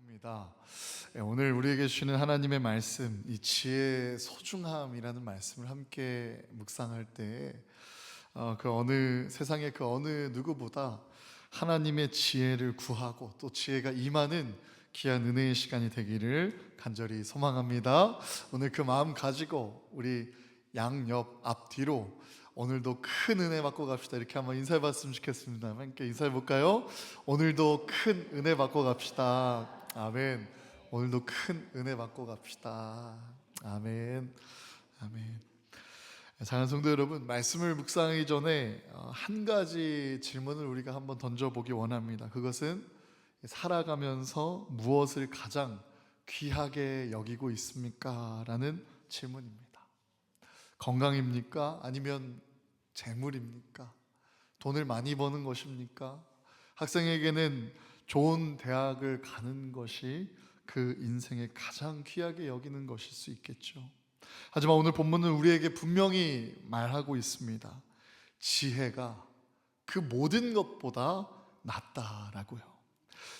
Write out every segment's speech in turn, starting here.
합니다. 오늘 우리에게 주시는 하나님의 말씀, 이 지혜의 소중함이라는 말씀을 함께 묵상할 때, 세상의 그 어느 누구보다 하나님의 지혜를 구하고 또 지혜가 임하는 귀한 은혜의 시간이 되기를 간절히 소망합니다. 오늘 그 마음 가지고 우리 양옆 앞뒤로 오늘도 큰 은혜 받고 갑시다. 이렇게 한번 인사해 봤으면 좋겠습니다. 함께 인사해 볼까요? 오늘도 큰 은혜 받고 갑시다. 아멘. 오늘도 큰 은혜 받고 갑시다. 아멘. 아멘. 사랑하는 성도 여러분, 말씀을 묵상하기 전에 한 가지 질문을 우리가 한번 던져보기 원합니다. 그것은 살아가면서 무엇을 가장 귀하게 여기고 있습니까? 라는 질문입니다. 건강입니까? 아니면 재물입니까? 돈을 많이 버는 것입니까? 학생에게는 좋은 대학을 가는 것이 그 인생에 가장 귀하게 여기는 것일 수 있겠죠. 하지만 오늘 본문은 우리에게 분명히 말하고 있습니다. 지혜가 그 모든 것보다 낫다라고요.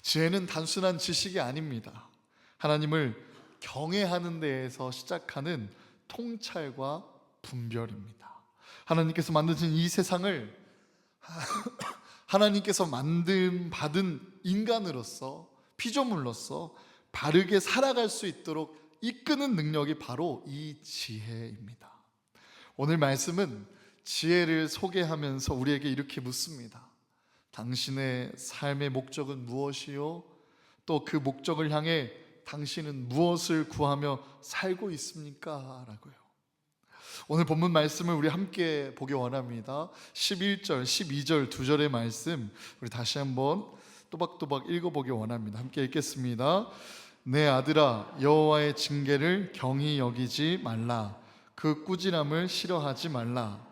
지혜는 단순한 지식이 아닙니다. 하나님을 경외하는 데에서 시작하는 통찰과 분별입니다. 하나님께서 만드신 이 세상을 하나님께서 받은 인간으로서, 피조물로서 바르게 살아갈 수 있도록 이끄는 능력이 바로 이 지혜입니다. 오늘 말씀은 지혜를 소개하면서 우리에게 이렇게 묻습니다. 당신의 삶의 목적은 무엇이요? 또 그 목적을 향해 당신은 무엇을 구하며 살고 있습니까? 라고요. 오늘 본문 말씀을 우리 함께 보기 원합니다. 11절, 12절 두 절의 말씀 우리 다시 한번 또박또박 읽어보기 원합니다. 함께 읽겠습니다. 내 아들아, 여호와의 징계를 경히 여기지 말라. 그 꾸지람을 싫어하지 말라.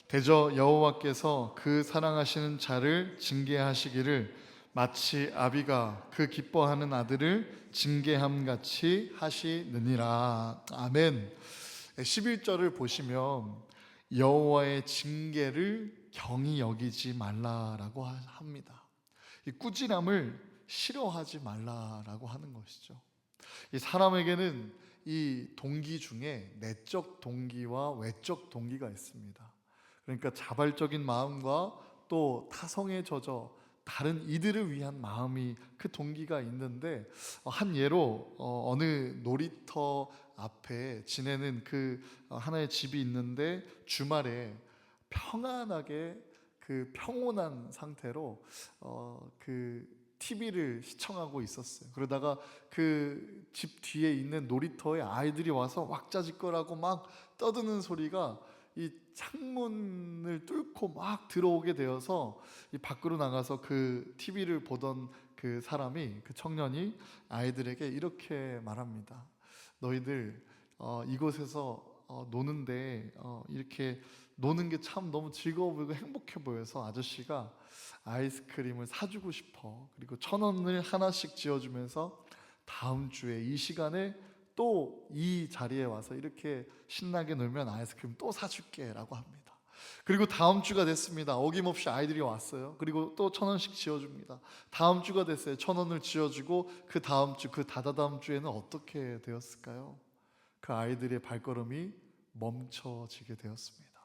대저 여호와께서 그 사랑하시는 자를 징계하시기를 마치 아비가 그 기뻐하는 아들을 징계함같이 하시느니라. 아멘. 11절을 보시면 여호와의 징계를 경히 여기지 말라라고 합니다. 이 꾸지람을 싫어하지 말라라고 하는 것이죠. 이 사람에게는 이 동기 중에 내적 동기와 외적 동기가 있습니다. 그러니까 자발적인 마음과 또 타성에 젖어 다른 이들을 위한 마음이 그 동기가 있는데, 한 예로 어느 놀이터 앞에 지내는 그 하나의 집이 있는데 주말에 평안하게 그 평온한 상태로 그 TV를 시청하고 있었어요. 그러다가 그 집 뒤에 있는 놀이터에 아이들이 와서 왁자지껄하고 막 떠드는 소리가 이 창문을 뚫고 막 들어오게 되어서 이 밖으로 나가서 그 TV를 보던 그 사람이, 그 청년이 아이들에게 이렇게 말합니다. 너희들 이곳에서 노는데 이렇게 노는 게 참 너무 즐거워 보이고 행복해 보여서 아저씨가 아이스크림을 사주고 싶어. 그리고 1,000원을 하나씩 지어주면서 다음 주에 이 시간에 또 이 자리에 와서 이렇게 신나게 놀면 아이스크림 또 사줄게 라고 합니다. 그리고 다음 주가 됐습니다. 어김없이 아이들이 왔어요. 그리고 또 1,000원씩 지어줍니다. 다음 주가 됐어요. 1,000원을 지어주고 그 다음 주, 그 다다다음 주에는 어떻게 되었을까요? 그 아이들의 발걸음이 멈춰지게 되었습니다.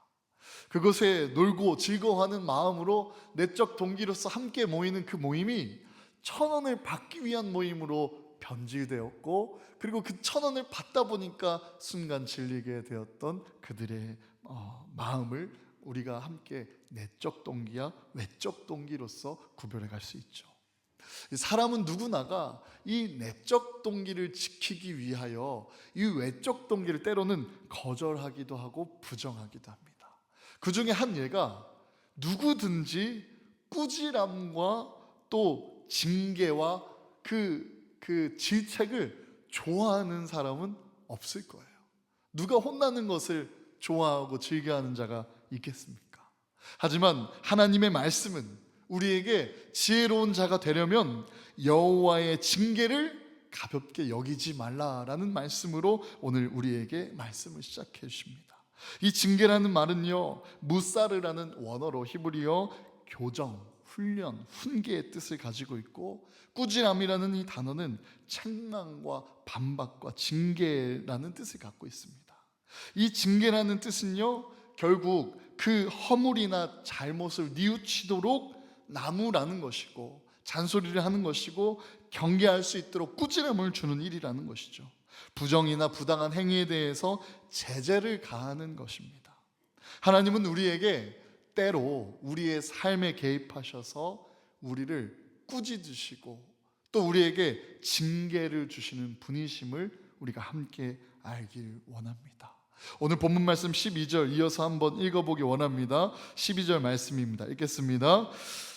그곳에 놀고 즐거워하는 마음으로 내적 동기로서 함께 모이는 그 모임이 1,000원을 받기 위한 모임으로 변질되었고, 그리고 그 1,000원을 받다 보니까 순간 질리게 되었던 그들의 마음을 우리가 함께 내적 동기와 외적 동기로서 구별해 갈 수 있죠. 사람은 누구나가 이 내적 동기를 지키기 위하여 이 외적 동기를 때로는 거절하기도 하고 부정하기도 합니다. 그 중에 한 예가, 누구든지 꾸지람과 또 징계와 그 질책을 좋아하는 사람은 없을 거예요. 누가 혼나는 것을 좋아하고 즐겨하는 자가 있겠습니까? 하지만 하나님의 말씀은 우리에게 지혜로운 자가 되려면 여호와의 징계를 가볍게 여기지 말라라는 말씀으로 오늘 우리에게 말씀을 시작해 주십니다. 이 징계라는 말은요, 무사르라는 원어로 히브리어 교정, 훈련, 훈계의 뜻을 가지고 있고, 꾸지람이라는 이 단어는 책망과 반박과 징계라는 뜻을 갖고 있습니다. 이 징계라는 뜻은요, 결국 그 허물이나 잘못을 뉘우치도록 나무라는 것이고, 잔소리를 하는 것이고, 경계할 수 있도록 꾸지람을 주는 일이라는 것이죠. 부정이나 부당한 행위에 대해서 제재를 가하는 것입니다. 하나님은 우리에게 때로 우리의 삶에 개입하셔서 우리를 꾸짖으시고 또 우리에게 징계를 주시는 분이심을 우리가 함께 알길 원합니다. 오늘 본문 말씀 12절 이어서 한번 읽어보기 원합니다. 12절 말씀입니다. 읽겠습니다.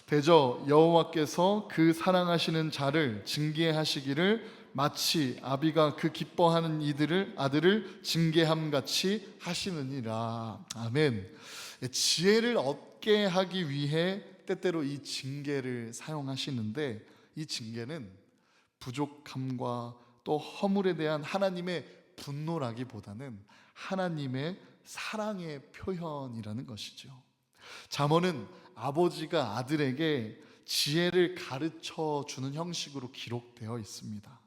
대저 여호와께서 그 사랑하시는 자를 징계하시기를 마치 아비가 그 기뻐하는 아들을 징계함같이 하시느니라. 아멘. 지혜를 얻게 하기 위해 때때로 이 징계를 사용하시는데, 이 징계는 부족함과 또 허물에 대한 하나님의 분노라기보다는 하나님의 사랑의 표현이라는 것이죠. 잠언은 아버지가 아들에게 지혜를 가르쳐 주는 형식으로 기록되어 있습니다.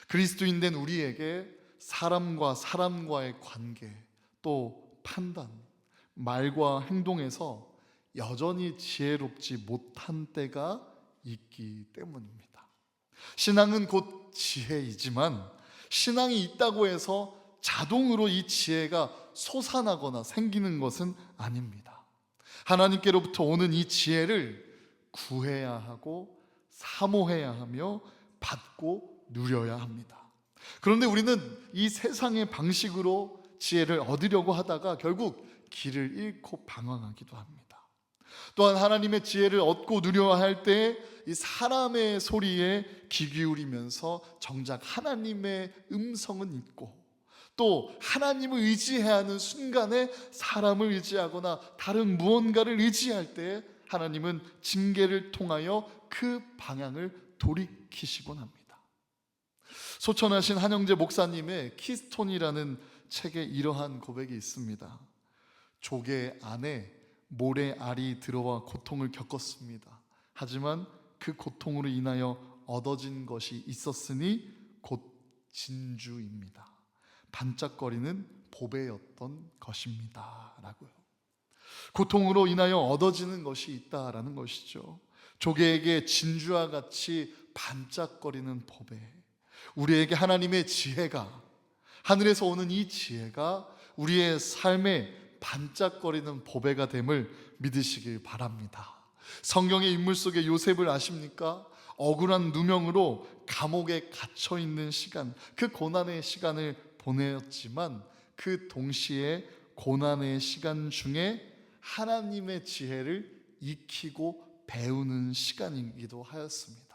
그리스도인 된 우리에게 사람과 사람과의 관계, 또 판단, 말과 행동에서 여전히 지혜롭지 못한 때가 있기 때문입니다. 신앙은 곧 지혜이지만 신앙이 있다고 해서 자동으로 이 지혜가 솟아나거나 생기는 것은 아닙니다. 하나님께로부터 오는 이 지혜를 구해야 하고 사모해야 하며 받고 누려야 합니다. 그런데 우리는 이 세상의 방식으로 지혜를 얻으려고 하다가 결국 길을 잃고 방황하기도 합니다. 또한 하나님의 지혜를 얻고 누려야 할 때 이 사람의 소리에 귀 기울이면서 정작 하나님의 음성은 있고, 또 하나님을 의지해야 하는 순간에 사람을 의지하거나 다른 무언가를 의지할 때 하나님은 징계를 통하여 그 방향을 돌이키시곤 합니다. 소천하신 한영재 목사님의 키스톤이라는 책에 이러한 고백이 있습니다. 조개 안에 모래알이 들어와 고통을 겪었습니다. 하지만 그 고통으로 인하여 얻어진 것이 있었으니 곧 진주입니다. 반짝거리는 보배였던 것입니다. 라고요. 고통으로 인하여 얻어지는 것이 있다라는 것이죠. 조개에게 진주와 같이 반짝거리는 보배, 우리에게 하나님의 지혜가, 하늘에서 오는 이 지혜가 우리의 삶에 반짝거리는 보배가 됨을 믿으시길 바랍니다. 성경의 인물 속에 요셉을 아십니까? 억울한 누명으로 감옥에 갇혀 있는 시간, 그 고난의 시간을 보내었지만 그 동시에 고난의 시간 중에 하나님의 지혜를 익히고 배우는 시간이기도 하였습니다.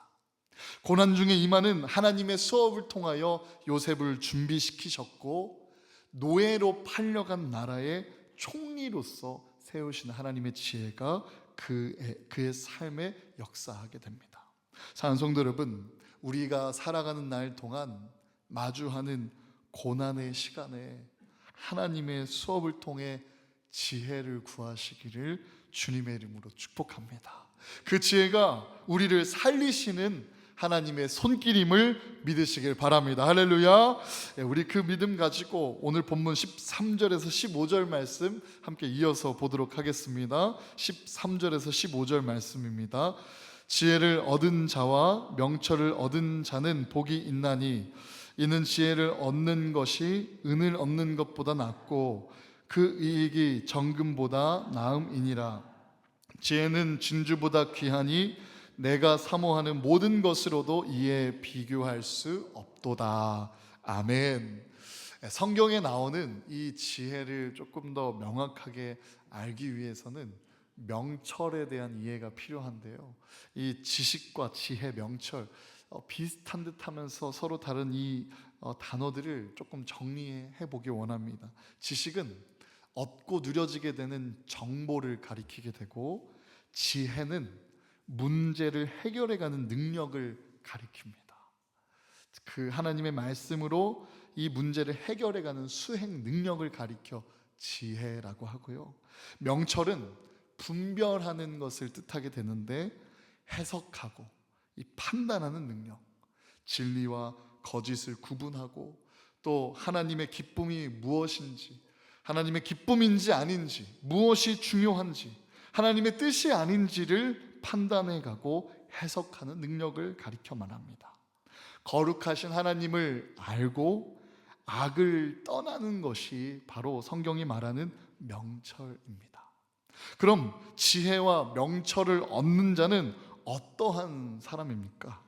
고난 중에 임하는 하나님의 수업을 통하여 요셉을 준비시키셨고, 노예로 팔려간 나라의 총리로서 세우신 하나님의 지혜가 그의 삶에 역사하게 됩니다. 사랑하는 성도 여러분, 우리가 살아가는 날 동안 마주하는 고난의 시간에 하나님의 수업을 통해 지혜를 구하시기를 주님의 이름으로 축복합니다. 그 지혜가 우리를 살리시는 하나님의 손길임을 믿으시길 바랍니다. 할렐루야. 우리 그 믿음 가지고 오늘 본문 13절에서 15절 말씀 함께 이어서 보도록 하겠습니다. 13절에서 15절 말씀입니다. 지혜를 얻은 자와 명철을 얻은 자는 복이 있나니 이는 지혜를 얻는 것이 은을 얻는 것보다 낫고 그 이익이 정금보다 나음이니라. 지혜는 진주보다 귀하니 내가 사모하는 모든 것으로도 이에 비교할 수 없도다. 아멘. 성경에 나오는 이 지혜를 조금 더 명확하게 알기 위해서는 명철에 대한 이해가 필요한데요, 이 지식과 지혜, 명철 비슷한 듯 하면서 서로 다른 이 단어들을 조금 정리해 보기 원합니다. 지식은 얻고 누려지게 되는 정보를 가리키게 되고, 지혜는 문제를 해결해가는 능력을 가리킵니다. 그 하나님의 말씀으로 이 문제를 해결해가는 수행 능력을 가리켜 지혜라고 하고요, 명철은 분별하는 것을 뜻하게 되는데 해석하고 이 판단하는 능력, 진리와 거짓을 구분하고 또 하나님의 기쁨이 무엇인지, 하나님의 기쁨인지 아닌지, 무엇이 중요한지, 하나님의 뜻이 아닌지를 판단해가고 해석하는 능력을 가리켜 말합니다. 거룩하신 하나님을 알고 악을 떠나는 것이 바로 성경이 말하는 명철입니다. 그럼 지혜와 명철을 얻는 자는 어떠한 사람입니까?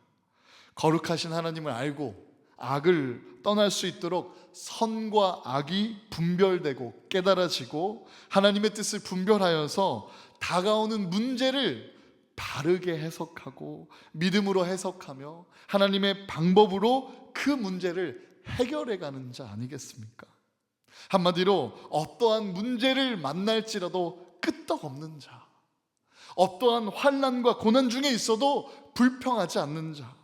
거룩하신 하나님을 알고 악을 떠날 수 있도록 선과 악이 분별되고 깨달아지고 하나님의 뜻을 분별하여서 다가오는 문제를 바르게 해석하고 믿음으로 해석하며 하나님의 방법으로 그 문제를 해결해 가는 자 아니겠습니까? 한마디로 어떠한 문제를 만날지라도 끄떡없는 자, 어떠한 환난과 고난 중에 있어도 불평하지 않는 자,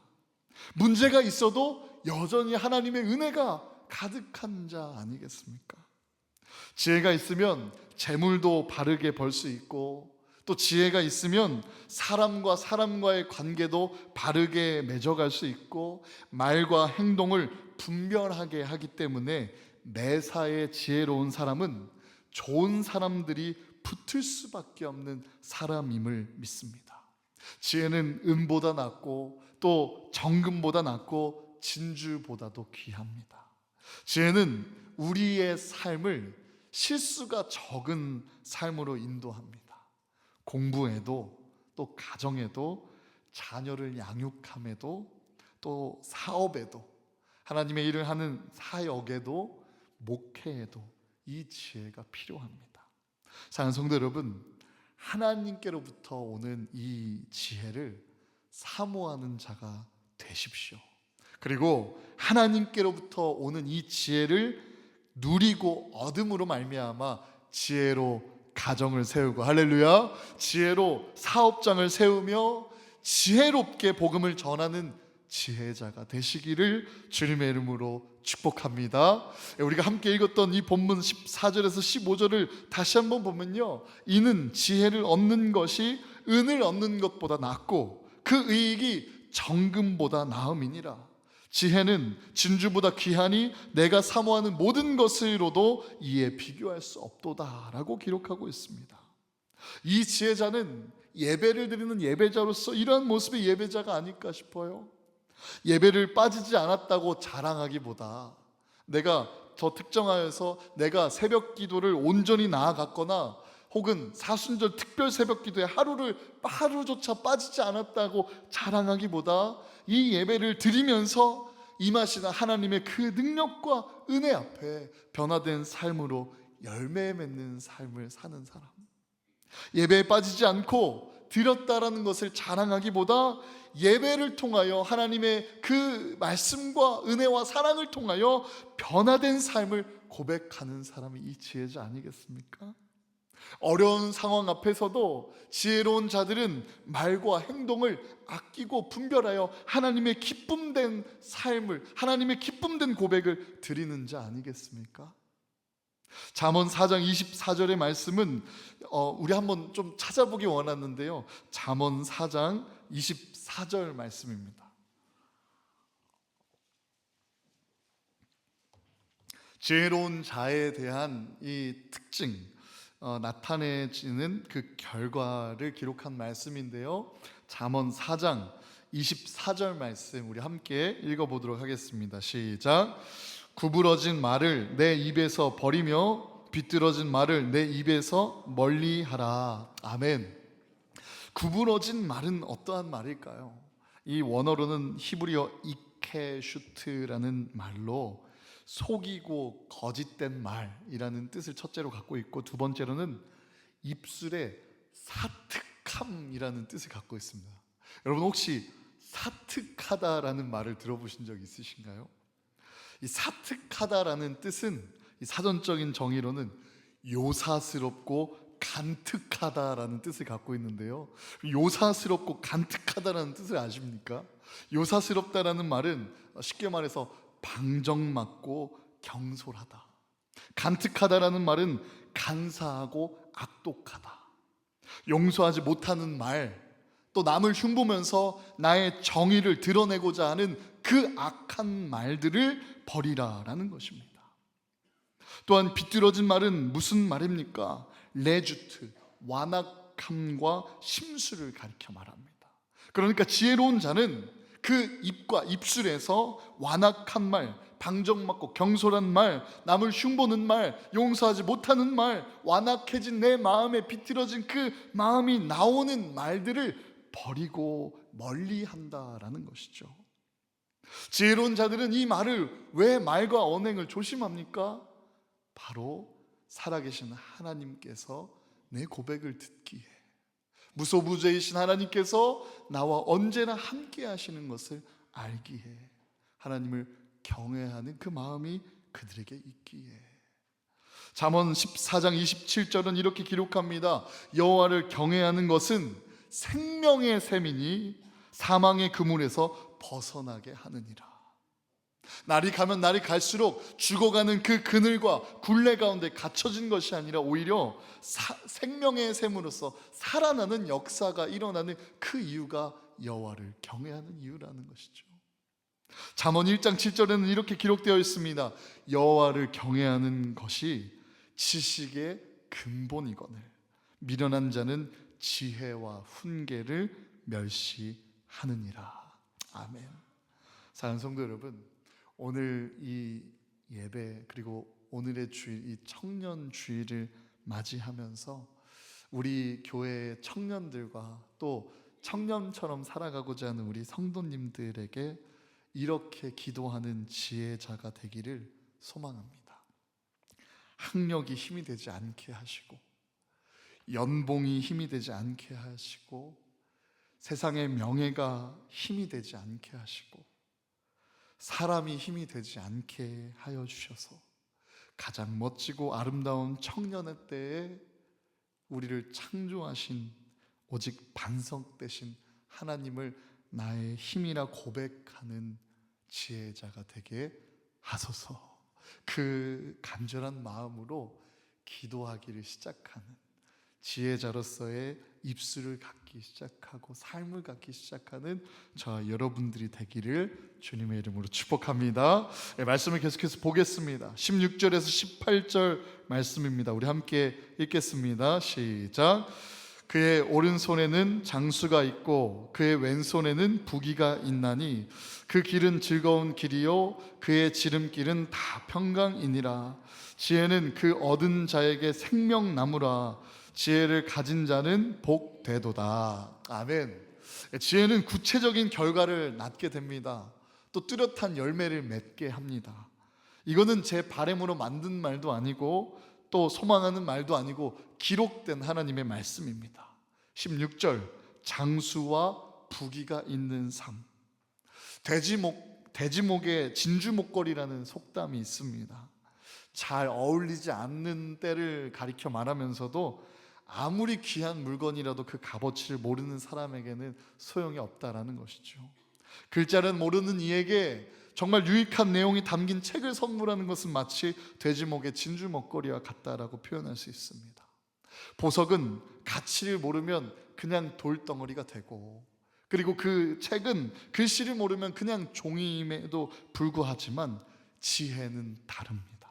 문제가 있어도 여전히 하나님의 은혜가 가득한 자 아니겠습니까? 지혜가 있으면 재물도 바르게 벌 수 있고 또 지혜가 있으면 사람과 사람과의 관계도 바르게 맺어갈 수 있고 말과 행동을 분별하게 하기 때문에 매사에 지혜로운 사람은 좋은 사람들이 붙을 수밖에 없는 사람임을 믿습니다. 지혜는 은보다 낫고 또 정금보다 낫고 진주보다도 귀합니다. 지혜는 우리의 삶을 실수가 적은 삶으로 인도합니다. 공부에도 또 가정에도 자녀를 양육함에도 또 사업에도 하나님의 일을 하는 사역에도 목회에도 이 지혜가 필요합니다. 사랑하는 성도 여러분, 하나님께로부터 오는 이 지혜를 사모하는 자가 되십시오. 그리고 하나님께로부터 오는 이 지혜를 누리고 얻음으로 말미암아 지혜로 가정을 세우고, 할렐루야, 지혜로 사업장을 세우며 지혜롭게 복음을 전하는 지혜자가 되시기를 주님의 이름으로 축복합니다. 우리가 함께 읽었던 이 본문 14절에서 15절을 다시 한번 보면요, 이는 지혜를 얻는 것이 은을 얻는 것보다 낫고 그 의익이 정금보다 나음이니라. 지혜는 진주보다 귀하니 내가 사모하는 모든 것으로도 이에 비교할 수 없도다 라고 기록하고 있습니다. 이 지혜자는 예배를 드리는 예배자로서 이러한 모습의 예배자가 아닐까 싶어요. 예배를 빠지지 않았다고 자랑하기보다 내가 저 특정하여서 내가 새벽 기도를 온전히 나아갔거나 혹은 사순절 특별 새벽 기도에 하루조차 빠지지 않았다고 자랑하기보다 이 예배를 드리면서 임하시는 하나님의 그 능력과 은혜 앞에 변화된 삶으로 열매 맺는 삶을 사는 사람, 예배에 빠지지 않고 드렸다라는 것을 자랑하기보다 예배를 통하여 하나님의 그 말씀과 은혜와 사랑을 통하여 변화된 삶을 고백하는 사람이 이 지혜자 아니겠습니까? 어려운 상황 앞에서도 지혜로운 자들은 말과 행동을 아끼고 분별하여 하나님의 기쁨된 삶을, 하나님의 기쁨된 고백을 드리는 자 아니겠습니까? 잠언 4장 24절의 말씀은 우리 한번 좀 찾아보기 원하는데요, 잠언 4장 24절 말씀입니다. 지혜로운 자에 대한 이 특징, 나타내지는 그 결과를 기록한 말씀인데요, 잠언 4장 24절 말씀 우리 함께 읽어보도록 하겠습니다. 시작. 구부러진 말을 내 입에서 버리며 비뚤어진 말을 내 입에서 멀리하라. 아멘. 구부러진 말은 어떠한 말일까요? 이 원어로는 히브리어 이케슈트라는 말로 속이고 거짓된 말이라는 뜻을 첫째로 갖고 있고, 두 번째로는 입술에 사특함이라는 뜻을 갖고 있습니다. 여러분 혹시 사특하다라는 말을 들어보신 적 있으신가요? 이 사특하다라는 뜻은 이 사전적인 정의로는 요사스럽고 간특하다라는 뜻을 갖고 있는데요, 요사스럽고 간특하다라는 뜻을 아십니까? 요사스럽다라는 말은 쉽게 말해서 방정맞고 경솔하다. 간특하다라는 말은 간사하고 악독하다. 용서하지 못하는 말, 또 남을 흉보면서 나의 정의를 드러내고자 하는 그 악한 말들을 버리라라는 것입니다. 또한 비뚤어진 말은 무슨 말입니까? 레주트, 완악함과 심술을 가리켜 말합니다. 그러니까 지혜로운 자는 그 입과 입술에서 완악한 말, 방정맞고 경솔한 말, 남을 흉보는 말, 용서하지 못하는 말, 완악해진 내 마음에 비틀어진 그 마음이 나오는 말들을 버리고 멀리한다라는 것이죠. 지혜로운 자들은 이 말을 왜 말과 언행을 조심합니까? 바로 살아계신 하나님께서 내 고백을 듣기에, 무소부재이신 하나님께서 나와 언제나 함께 하시는 것을 알기에, 하나님을 경외하는 그 마음이 그들에게 있기에. 잠언 14장 27절은 이렇게 기록합니다. 여호와를 경외하는 것은 생명의 셈이니 사망의 그물에서 벗어나게 하느니라. 날이 가면 날이 갈수록 죽어가는 그 그늘과 굴레 가운데 갇혀진 것이 아니라 오히려 생명의 셈으로서 살아나는 역사가 일어나는 그 이유가 여호와를 경외하는 이유라는 것이죠. 잠언 1장 7절에는 이렇게 기록되어 있습니다. 여호와를 경외하는 것이 지식의 근본이거늘 미련한 자는 지혜와 훈계를 멸시하느니라. 아멘. 사랑하는 성도 여러분, 오늘 이 예배 그리고 오늘의 주일, 이 청년 주일을 맞이하면서 우리 교회의 청년들과 또 청년처럼 살아가고자 하는 우리 성도님들에게 이렇게 기도하는 지혜자가 되기를 소망합니다. 학력이 힘이 되지 않게 하시고, 연봉이 힘이 되지 않게 하시고, 세상의 명예가 힘이 되지 않게 하시고, 사람이 힘이 되지 않게 하여 주셔서 가장 멋지고 아름다운 청년의 때에 우리를 창조하신 오직 반석되신 하나님을 나의 힘이라 고백하는 지혜자가 되게 하소서. 그 간절한 마음으로 기도하기를 시작하는 지혜자로서의 입술을 갖기 시작하고 삶을 갖기 시작하는 저와 여러분들이 되기를 주님의 이름으로 축복합니다. 네, 말씀을 계속해서 보겠습니다. 16절에서 18절 말씀입니다. 우리 함께 읽겠습니다. 시작. 그의 오른손에는 장수가 있고 그의 왼손에는 부귀가 있나니 그 길은 즐거운 길이요 그의 지름길은 다 평강이니라. 지혜는 그 얻은 자에게 생명나무라. 지혜를 가진 자는 복되도다. 아멘. 지혜는 구체적인 결과를 낳게 됩니다. 또 뚜렷한 열매를 맺게 합니다. 이거는 제 바램으로 만든 말도 아니고 또 소망하는 말도 아니고 기록된 하나님의 말씀입니다. 16절, 장수와 부귀가 있는 삶. 돼지목에 진주목걸이라는 속담이 있습니다. 잘 어울리지 않는 때를 가리켜 말하면서도 아무리 귀한 물건이라도 그 값어치를 모르는 사람에게는 소용이 없다라는 것이죠. 글자를 모르는 이에게 정말 유익한 내용이 담긴 책을 선물하는 것은 마치 돼지목의 진주 먹거리와 같다라고 표현할 수 있습니다. 보석은 가치를 모르면 그냥 돌덩어리가 되고, 그리고 그 책은 글씨를 모르면 그냥 종이임에도 불구하지만 지혜는 다릅니다.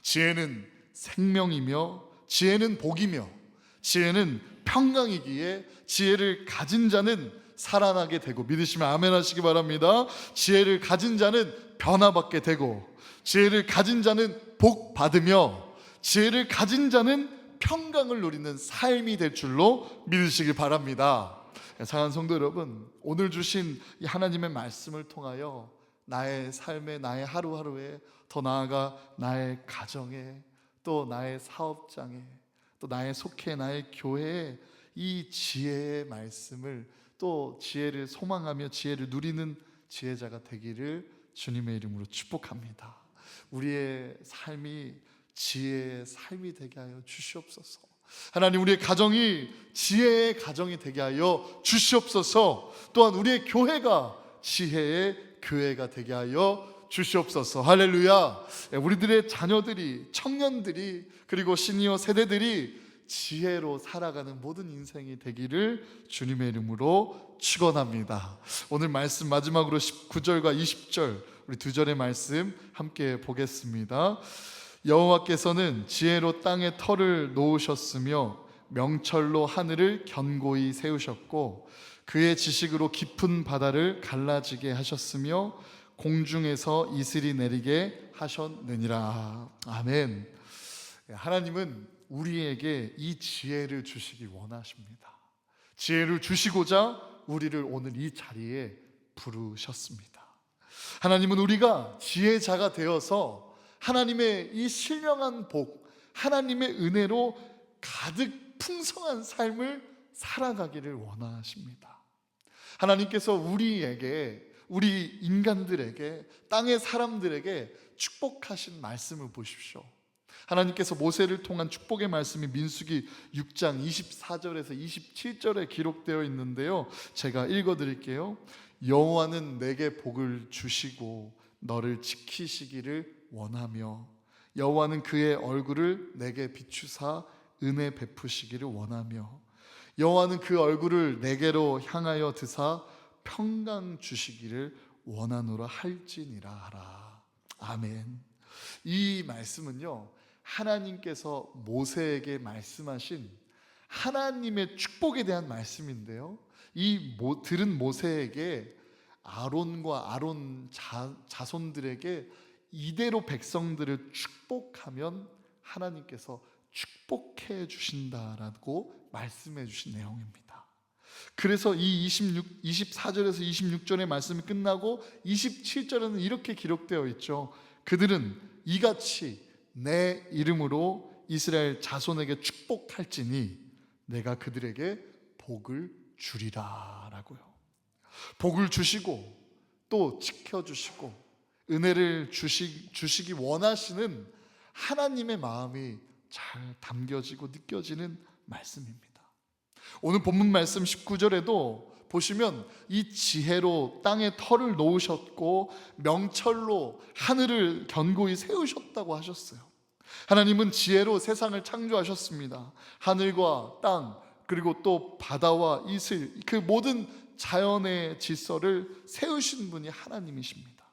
지혜는 생명이며 지혜는 복이며 지혜는 평강이기에 지혜를 가진 자는 살아나게 되고, 믿으시면 아멘 하시기 바랍니다. 지혜를 가진 자는 변화받게 되고, 지혜를 가진 자는 복 받으며, 지혜를 가진 자는 평강을 누리는 삶이 될 줄로 믿으시기 바랍니다. 사랑하는 성도 여러분, 오늘 주신 이 하나님의 말씀을 통하여 나의 삶에, 나의 하루하루에, 더 나아가 나의 가정에, 또 나의 사업장에, 또 나의 속해 나의 교회에 이 지혜의 말씀을, 또 지혜를 소망하며 지혜를 누리는 지혜자가 되기를 주님의 이름으로 축복합니다. 우리의 삶이 지혜의 삶이 되게 하여 주시옵소서. 하나님, 우리의 가정이 지혜의 가정이 되게 하여 주시옵소서. 또한 우리의 교회가 지혜의 교회가 되게 하여 주시옵소서. 할렐루야. 우리들의 자녀들이, 청년들이, 그리고 시니어 세대들이 지혜로 살아가는 모든 인생이 되기를 주님의 이름으로 축원합니다. 오늘 말씀 마지막으로 19절과 20절 우리 두 절의 말씀 함께 보겠습니다. 여호와께서는 지혜로 땅에 터를 놓으셨으며 명철로 하늘을 견고히 세우셨고 그의 지식으로 깊은 바다를 갈라지게 하셨으며 공중에서 이슬이 내리게 하셨느니라. 아멘. 하나님은 우리에게 이 지혜를 주시기 원하십니다. 지혜를 주시고자 우리를 오늘 이 자리에 부르셨습니다. 하나님은 우리가 지혜자가 되어서 하나님의 이 신령한 복, 하나님의 은혜로 가득 풍성한 삶을 살아가기를 원하십니다. 하나님께서 우리에게, 우리 인간들에게, 땅의 사람들에게 축복하신 말씀을 보십시오. 하나님께서 모세를 통한 축복의 말씀이 민수기 6장 24절에서 27절에 기록되어 있는데요, 제가 읽어드릴게요. 여호와는 내게 복을 주시고 너를 지키시기를 원하며 여호와는 그의 얼굴을 내게 비추사 은혜 베푸시기를 원하며 여호와는 그 얼굴을 내게로 향하여 드사 평강 주시기를 원하노라 할지니라 하라. 아멘. 이 말씀은요, 하나님께서 모세에게 말씀하신 하나님의 축복에 대한 말씀인데요, 들은 모세에게 아론과 아론 자손들에게 이대로 백성들을 축복하면 하나님께서 축복해 주신다라고 말씀해 주신 내용입니다. 그래서 이 24절에서 26절의 말씀이 끝나고 27절에는 이렇게 기록되어 있죠. 그들은 이같이 내 이름으로 이스라엘 자손에게 축복할지니 내가 그들에게 복을 주리라 라고요. 복을 주시고 또 지켜주시고 은혜를 주시기 원하시는 하나님의 마음이 잘 담겨지고 느껴지는 말씀입니다. 오늘 본문 말씀 19절에도 보시면 이 지혜로 땅에 터를 놓으셨고 명철로 하늘을 견고히 세우셨다고 하셨어요. 하나님은 지혜로 세상을 창조하셨습니다. 하늘과 땅, 그리고 또 바다와 이슬, 그 모든 자연의 질서를 세우신 분이 하나님이십니다.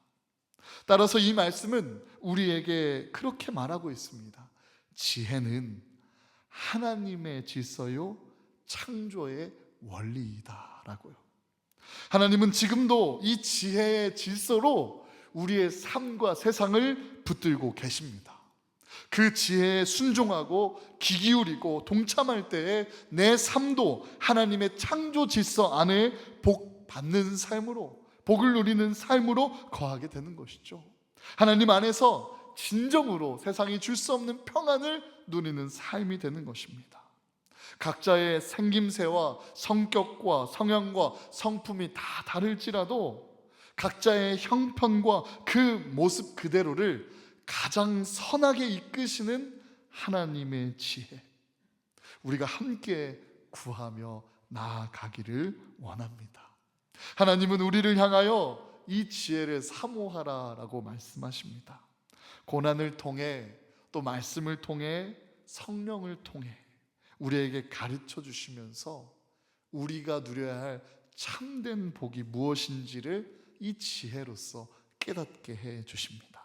따라서 이 말씀은 우리에게 그렇게 말하고 있습니다. 지혜는 하나님의 질서요 창조의 원리이다 라고요. 하나님은 지금도 이 지혜의 질서로 우리의 삶과 세상을 붙들고 계십니다. 그 지혜에 순종하고 귀 기울이고 동참할 때에 내 삶도 하나님의 창조 질서 안에 복 받는 삶으로, 복을 누리는 삶으로 거하게 되는 것이죠. 하나님 안에서 진정으로 세상이 줄 수 없는 평안을 누리는 삶이 되는 것입니다. 각자의 생김새와 성격과 성향과 성품이 다 다를지라도 각자의 형편과 그 모습 그대로를 가장 선하게 이끄시는 하나님의 지혜, 우리가 함께 구하며 나아가기를 원합니다. 하나님은 우리를 향하여 이 지혜를 사모하라라고 말씀하십니다. 고난을 통해 또 말씀을 통해 성령을 통해 우리에게 가르쳐 주시면서 우리가 누려야 할 참된 복이 무엇인지를 이 지혜로서 깨닫게 해 주십니다.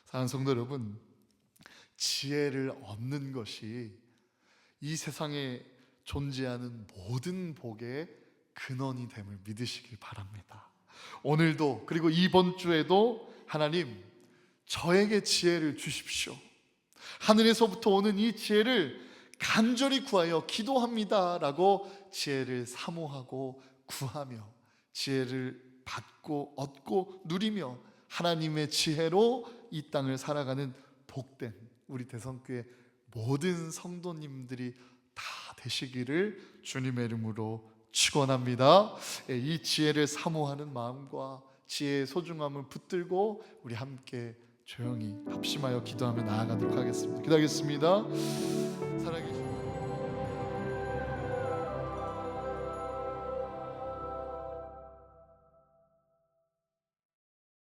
사랑하는 성도 여러분, 지혜를 얻는 것이 이 세상에 존재하는 모든 복의 근원이 됨을 믿으시길 바랍니다. 오늘도 그리고 이번 주에도 하나님 저에게 지혜를 주십시오. 하늘에서부터 오는 이 지혜를 간절히 구하여 기도합니다 라고 지혜를 사모하고 구하며 지혜를 받고 얻고 누리며 하나님의 지혜로 이 땅을 살아가는 복된 우리 대성교회 모든 성도님들이 다 되시기를 주님의 이름으로 축원합니다. 이 지혜를 사모하는 마음과 지혜의 소중함을 붙들고 우리 함께 조용히 합심하여 기도하며 나아가도록 하겠습니다. 기도하겠습니다. 살아계신